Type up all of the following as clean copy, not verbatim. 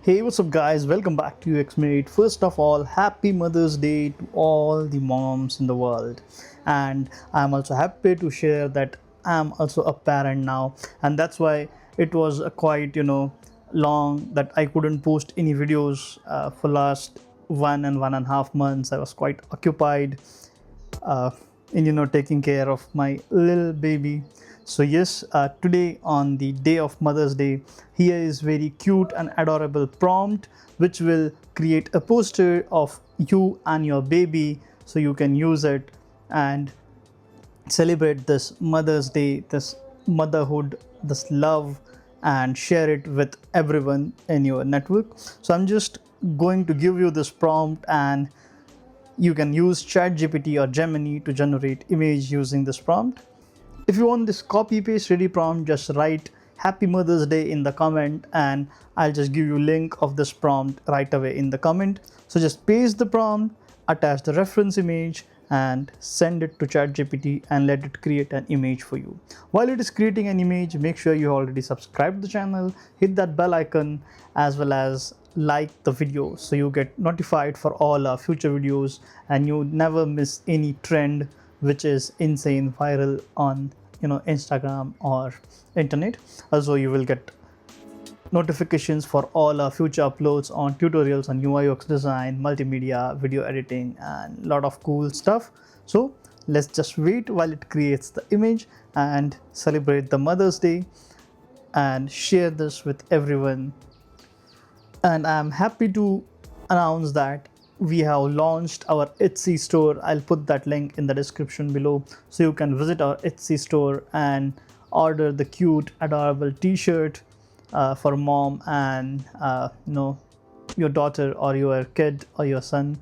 Hey, what's up, guys? Welcome back to UXmate. First of all, happy Mother's Day to all the moms in the world. And I'm also happy to share that I'm also a parent now, and that's why it was a quite long that I couldn't post any videos for last 1.5 months. I was quite occupied uh, in taking care of my little baby. So yes, today on the day of Mother's Day, here is very cute and adorable prompt which will create a poster of you and your baby, so you can use it and celebrate this Mother's Day, this motherhood, this love, and share it with everyone in your network. So I'm just going to give you this prompt, and you can use ChatGPT or Gemini to generate image using this prompt. If you want this copy paste ready prompt, just write Happy Mother's Day in the comment, and I'll just give you link of this prompt right away in the comment. So just paste the prompt, attach the reference image, and send it to ChatGPT and let it create an image for you. While it is creating an image, make sure you already subscribe to the channel, hit that bell icon, as well as like the video so you get notified for all our future videos and you never miss any trend which is insane viral on Instagram or internet. Also, you will get notifications for all our future uploads on tutorials on UI UX design, multimedia, video editing, and a lot of cool stuff. So let's just wait while it creates the image and celebrate the Mother's Day and share this with everyone. And I'm happy to announce that we have launched our Etsy store. I'll put that link in the description below so you can visit our Etsy store and order the cute adorable t-shirt for mom and your daughter or your kid or your son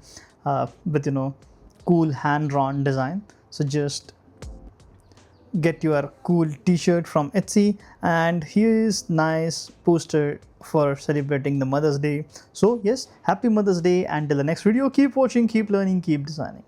with cool hand-drawn design. So just get your cool t-shirt from Etsy, and here is nice poster for celebrating the Mother's Day. So yes, happy Mother's Day, and till the next video, keep watching, keep learning, keep designing.